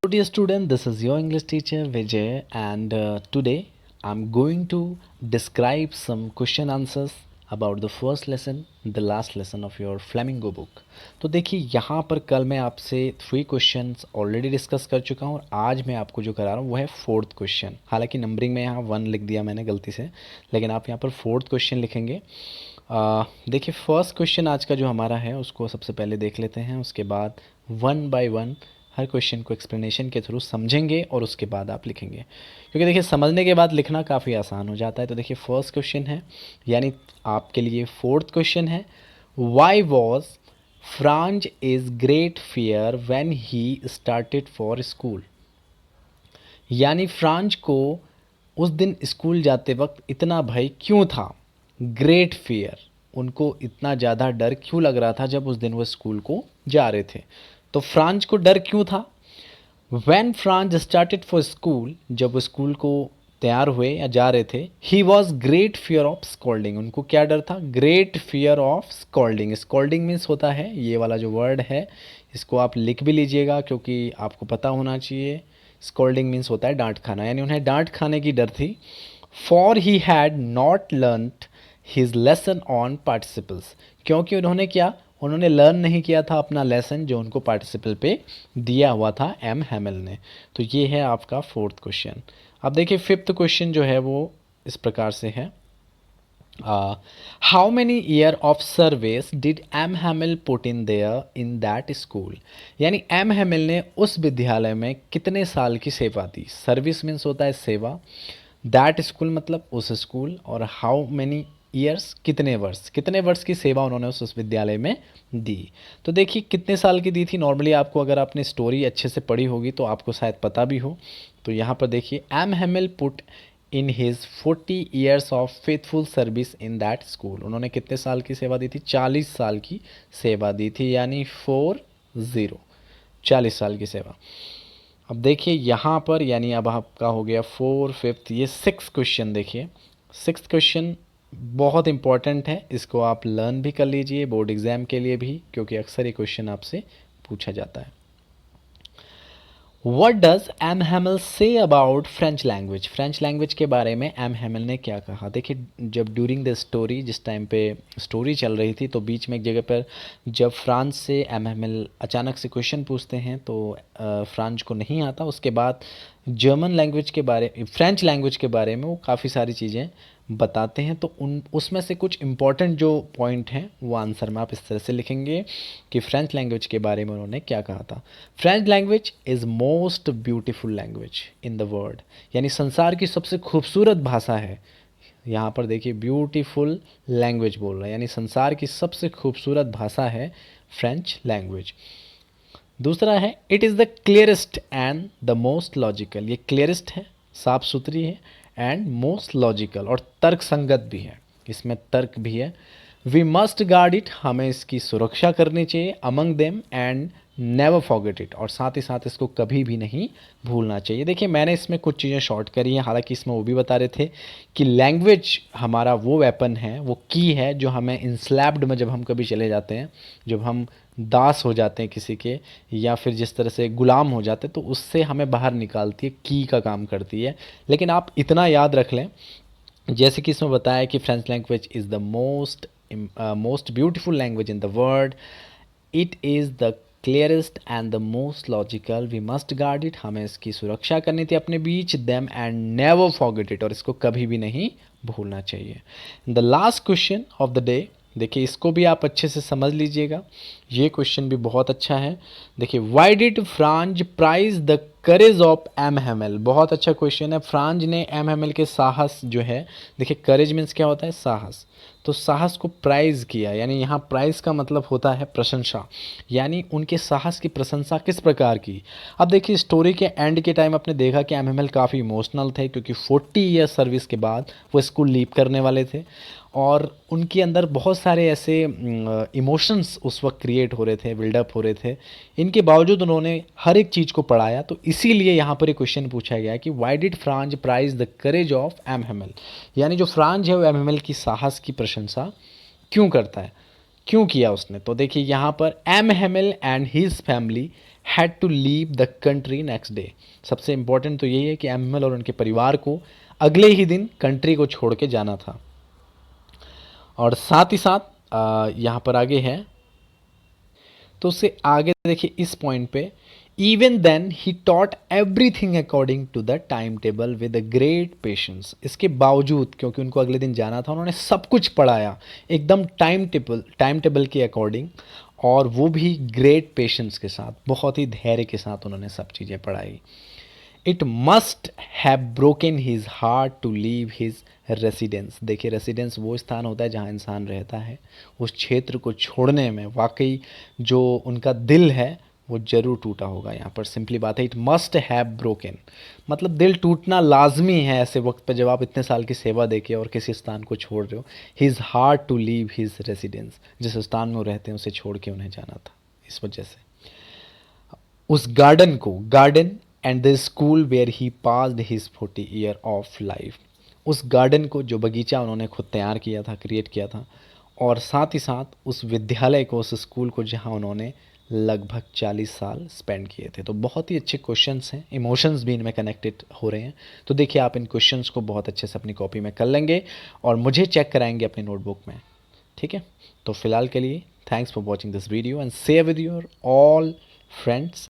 Dear student, this is your English teacher Vijay, and today I'm going to describe some question answers about the first lesson, the last lesson of your Flamingo book. तो देखिए यहाँ पर कल मैं आपसे 3 questions already discuss कर चुका हूँ और आज मैं आपको जो करा रहा हूँ वो है 4th क्वेश्चन। हालांकि नंबरिंग में यहाँ 1 लिख दिया मैंने गलती से, लेकिन आप यहाँ पर 4th क्वेश्चन लिखेंगे। देखिए फर्स्ट क्वेश्चन आज का जो हमारा है उसको सबसे पहले देख लेते हैं, उसके बाद 1 बाय 1 हर क्वेश्चन को एक्सप्लेनेशन के थ्रू समझेंगे और उसके बाद आप लिखेंगे, क्योंकि देखिए समझने के बाद लिखना काफ़ी आसान हो जाता है। तो देखिए फर्स्ट क्वेश्चन है, यानी आपके लिए 4th क्वेश्चन है, why was Franz is great fear when he started for school. यानी फ्रांज को उस दिन स्कूल जाते वक्त इतना भय क्यों था। ग्रेट फियर, उनको इतना ज़्यादा डर क्यों लग रहा था जब उस दिन वो स्कूल को जा रहे थे। तो फ्रांज को डर क्यों था। When Franz started for school, जब वो स्कूल को तैयार हुए या जा रहे थे, he was great fear of scolding, उनको क्या डर था, great fear of scolding. Scolding means होता है ये वाला जो वर्ड है, इसको आप लिख भी लीजिएगा क्योंकि आपको पता होना चाहिए। स्कॉल्डिंग मीन्स होता है डांट खाना, यानी उन्हें डांट खाने की डर थी। For he had not learned his lesson on participles, क्योंकि उन्होंने लर्न नहीं किया था अपना लेसन जो उनको पार्टिसिपल पे दिया हुआ था एम हैमिल ने। तो ये है आपका 4th क्वेश्चन। अब देखिए 5th क्वेश्चन जो है वो इस प्रकार से है, how many year of service did M Hamel put in there in that school. यानी एम हैमिल ने उस विद्यालय में कितने साल की सेवा दी। सर्विस मीन्स होता है सेवा, दैट स्कूल मतलब उस स्कूल, और हाउ मैनी ईयर्स कितने वर्ष की सेवा उन्होंने उस विद्यालय में दी। तो देखिए कितने साल की दी थी। नॉर्मली आपको अगर आपने स्टोरी अच्छे से पढ़ी होगी तो आपको शायद पता भी हो। तो यहाँ पर देखिए M Hamel put in his 40 years of faithful service in that school, उन्होंने कितने साल की सेवा दी थी, 40 साल की सेवा दी थी, यानी 40 साल की सेवा। अब देखिए यहाँ पर, यानी अब आपका हो गया 4, 5th, ये 6th क्वेश्चन। देखिए 6th क्वेश्चन बहुत इंपॉर्टेंट है, इसको आप लर्न भी कर लीजिए बोर्ड एग्ज़ाम के लिए भी, क्योंकि अक्सर ये क्वेश्चन आपसे पूछा जाता है। What does M Hamel say about French language. French language के बारे में एम हैमिल ने क्या कहा। देखिए जब ड्यूरिंग द स्टोरी, जिस टाइम पे स्टोरी चल रही थी, तो बीच में एक जगह पर जब फ्रांस से एम हैमिल अचानक से क्वेश्चन पूछते हैं तो फ्रांस को नहीं आता। उसके बाद जर्मन लैंग्वेज के बारे, फ्रेंच लैंग्वेज के बारे में वो काफ़ी सारी चीज़ें बताते हैं। तो उसमें से कुछ इंपॉर्टेंट जो पॉइंट हैं वो आंसर में आप इस तरह से लिखेंगे कि फ्रेंच लैंग्वेज के बारे में उन्होंने क्या कहा था। French language is most beautiful language in the world, यानी संसार की सबसे खूबसूरत भाषा है। यहाँ पर देखिए ब्यूटीफुल लैंग्वेज बोल रहा है, यानी संसार की सबसे खूबसूरत भाषा है फ्रेंच लैंग्वेज। दूसरा है it is the clearest and the most logical. ये क्लियरेस्ट है, साफ सुथरी है, एंड मोस्ट लॉजिकल, और तर्क संगत भी है, इसमें तर्क भी है। वी मस्ट गार्ड इट, हमें इसकी सुरक्षा करनी चाहिए। Among them and never forget it, और साथ ही साथ इसको कभी भी नहीं भूलना चाहिए। देखिए मैंने इसमें कुछ चीज़ें शॉर्ट करी हैं, हालांकि इसमें वो भी बता रहे थे कि लैंग्वेज हमारा वो वेपन है, वो की है जो हमें इंस्लैप्ड में जब हम कभी चले जाते हैं, जब हम दास हो जाते हैं किसी के, या फिर जिस तरह से गुलाम हो जाते हैं, तो उससे हमें बाहर निकालती है, की का काम करती है। लेकिन आप इतना याद रख लें, जैसे कि इसमें बताया कि French language is the most beautiful language in the world, it is the clearest and the most logical, we must guard it, हमें इसकी सुरक्षा करनी थी अपने बीच। Them and never forget it, और इसको कभी भी नहीं भूलना चाहिए। The last question of the day, देखिए इसको भी आप अच्छे से समझ लीजिएगा, ये क्वेश्चन भी बहुत अच्छा है। देखिए why did Franz prize the courage of M Hamel. बहुत अच्छा क्वेश्चन है। फ्रांज ने एम हैमिल के साहस जो है, देखिए करेज मीन्स क्या होता है, साहस, तो साहस को प्राइज किया, यानी यहाँ प्राइज का मतलब होता है प्रशंसा, यानी उनके साहस की प्रशंसा किस प्रकार की। अब देखिए स्टोरी के एंड के टाइम आपने देखा कि एम हैमिल काफ़ी इमोशनल थे, क्योंकि 40 ईयर सर्विस के बाद वो स्कूल लीव करने वाले थे, और उनके अंदर बहुत सारे ऐसे इमोशंस उस वक्त क्रिएट हो रहे थे, बिल्डअप हो रहे थे। इनके बावजूद उन्होंने हर एक चीज़ को पढ़ाया। तो इसीलिए यहाँ पर एक क्वेश्चन पूछा गया कि why did Franz prize the courage of M Hamel, यानी जो फ्रांज है वो एम हैमिल की साहस की प्रशंसा क्यों करता है। क्यों किया उसने? तो देखिए यहाँ पर M Hamel and his family had to leave the country next day. सबसे इंपॉर्टेंट तो यही है कि एम हेमिल और उनके परिवार को अगले ही दिन कंट्री को छोड़ के जाना था। और साथ ही साथ यहाँ पर आगे है, तो उससे आगे देखिए इस पॉइंट पे, even then he taught everything according to the time table with a great patience. इसके बावजूद, क्योंकि उनको अगले दिन जाना था, उन्होंने सब कुछ पढ़ाया एकदम टाइम टेबल के अकॉर्डिंग, और वो भी ग्रेट पेशेंस के साथ, बहुत ही धैर्य के साथ उन्होंने सब चीज़ें पढ़ाई। It must have broken his heart to leave his residence. देखिए रेसिडेंस वो स्थान होता है जहाँ इंसान रहता है, उस क्षेत्र को छोड़ने में वाकई जो उनका दिल है वो जरूर टूटा होगा। यहाँ पर सिंपली बात है, इट मस्ट हैव ब्रोकन, मतलब दिल टूटना लाजमी है ऐसे वक्त पर जब आप इतने साल की सेवा देके और किसी स्थान को छोड़ रहे हो। His heart to leave his residence, जिस स्थान में वो रहते हैं उसे छोड़ के उन्हें जाना था, इस वजह से। उस garden and the school where he passed his 40 year of life, उस गार्डन को, जो बगीचा उन्होंने खुद तैयार किया था, क्रिएट किया था, और साथ ही साथ उस विद्यालय को, उस स्कूल को जहां उन्होंने लगभग 40 साल स्पेंड किए थे। तो बहुत ही अच्छे क्वेश्चंस हैं, इमोशंस भी इनमें कनेक्टेड हो रहे हैं। तो देखिए आप इन क्वेश्चंस को बहुत अच्छे से अपनी कॉपी में कर लेंगे और मुझे चेक कराएंगे अपनी नोटबुक में, ठीक है। तो फिलहाल के लिए thanks for watching this video and share with your all friends